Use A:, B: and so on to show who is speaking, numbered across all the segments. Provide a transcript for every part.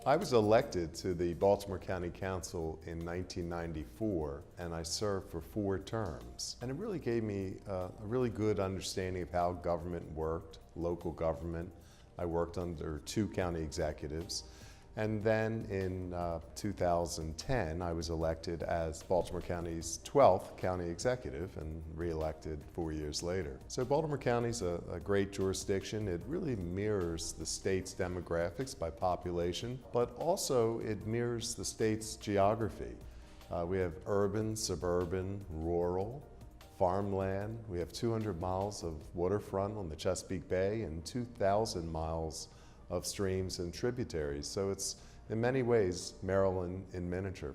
A: I was elected to the Baltimore County Council in 1994, and I served for 4 terms. And it really gave me a really good understanding of how government worked, local government. I worked under 2 county executives. And then in 2010, I was elected as Baltimore County's 12th county executive and re-elected 4 years later. So Baltimore County's a great jurisdiction. It really mirrors the state's demographics by population, but also it mirrors the state's geography. We have urban, suburban, rural, farmland. We have 200 miles of waterfront on the Chesapeake Bay and 2,000 miles of streams and tributaries. So it's in many ways Maryland in miniature.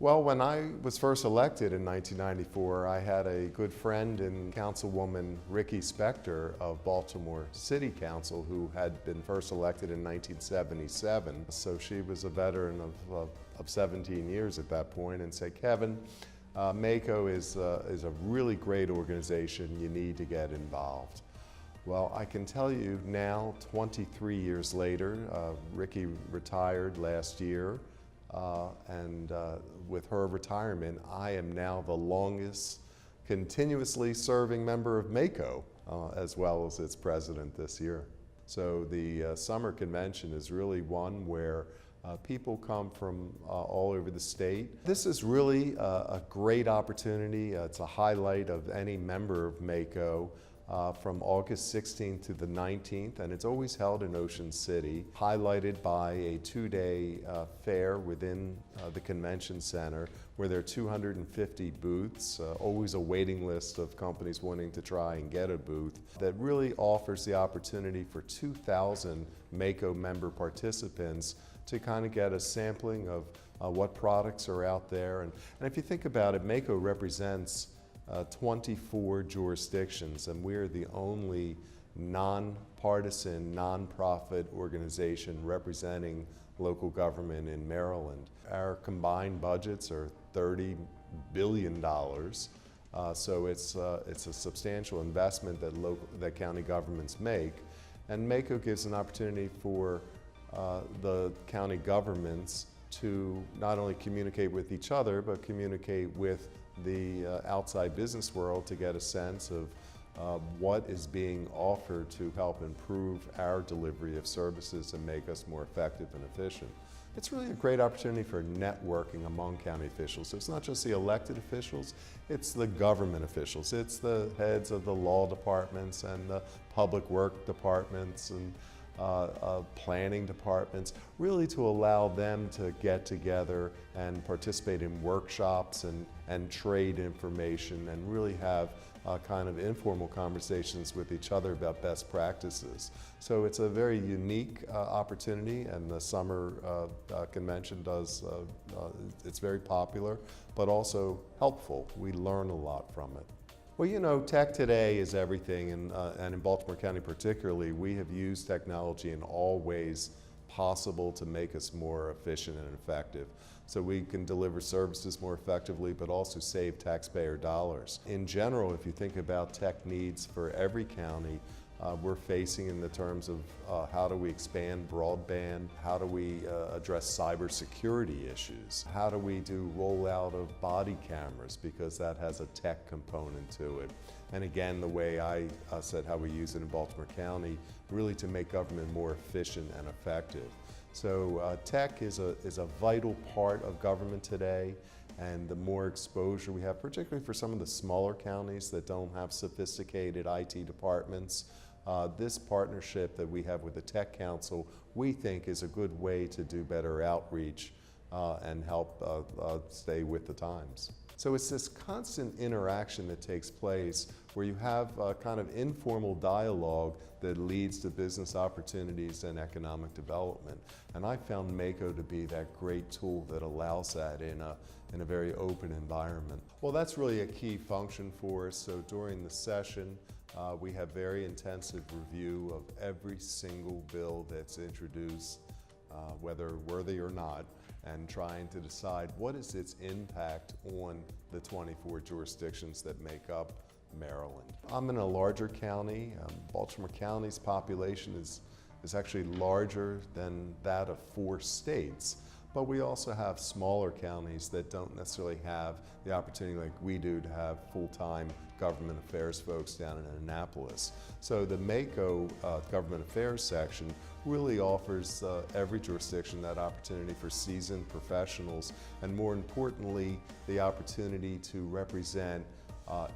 A: Well, when I was first elected in 1994, I had a good friend in Councilwoman Ricky Spector of Baltimore City Council, who had been first elected in 1977. So she was a veteran of 17 years at that point, and said, Kevin, MACO is a really great organization. You need to get involved. Well, I can tell you now, 23 years later, Ricky retired last year, and with her retirement, I am now the longest continuously serving member of MACO, as well as its president this year. So the summer convention is really one where people come from all over the state. This is really a great opportunity. It's a highlight of any member of MACO. From August 16th to the 19th, and it's always held in Ocean City, highlighted by a 2-day fair within the convention center where there are 250 booths, always a waiting list of companies wanting to try and get a booth, that really offers the opportunity for 2,000 MACO member participants to kind of get a sampling of what products are out there. And if you think about it, MACO represents 24 jurisdictions, and we're the only nonpartisan, nonprofit organization representing local government in Maryland. Our combined budgets are $30 billion, so it's a substantial investment that county governments make, and MACO gives an opportunity for the county governments to not only communicate with each other, but communicate with the outside business world to get a sense of what is being offered to help improve our delivery of services and make us more effective and efficient. It's really a great opportunity for networking among county officials. So it's not just the elected officials, it's the government officials. It's the heads of the law departments and the public work departments and planning departments, really to allow them to get together and participate in workshops and trade information and really have kind of informal conversations with each other about best practices. So it's a very unique opportunity, and the summer convention it's very popular, but also helpful. We learn a lot from it. Well, you know, tech today is everything, and in Baltimore County particularly, we have used technology in all ways possible to make us more efficient and effective. So we can deliver services more effectively, but also save taxpayer dollars. In general, if you think about tech needs for every county, we're facing in the terms of how do we expand broadband, how do we address cybersecurity issues, how do we do rollout of body cameras, because that has a tech component to it. And again, the way I said how we use it in Baltimore County, really to make government more efficient and effective. So tech is a vital part of government today, and the more exposure we have, particularly for some of the smaller counties that don't have sophisticated IT departments, this partnership that we have with the Tech Council, we think is a good way to do better outreach and help stay with the times. So it's this constant interaction that takes place where you have a kind of informal dialogue that leads to business opportunities and economic development. And I found MACO to be that great tool that allows that in a very open environment. Well, that's really a key function for us. So during the session, we have very intensive review of every single bill that's introduced, whether worthy or not, and trying to decide what is its impact on the 24 jurisdictions that make up Maryland. I'm in a larger county. Baltimore County's population is is actually larger than that of 4 states. But we also have smaller counties that don't necessarily have the opportunity like we do to have full-time government affairs folks down in Annapolis. So the MACO government affairs section really offers every jurisdiction that opportunity for seasoned professionals, and more importantly, the opportunity to represent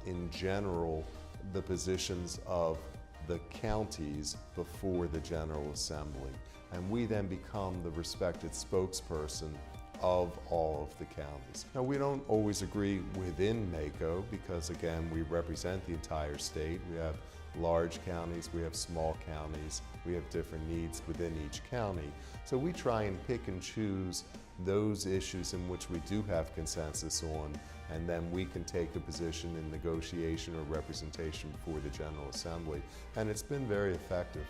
A: in general the positions of the counties before the General Assembly. And we then become the respected spokesperson of all of the counties. Now, we don't always agree within MACO because, again, we represent the entire state. We have large counties, we have small counties, we have different needs within each county. So we try and pick and choose those issues in which we do have consensus on, and then we can take a position in negotiation or representation before the General Assembly. And it's been very effective.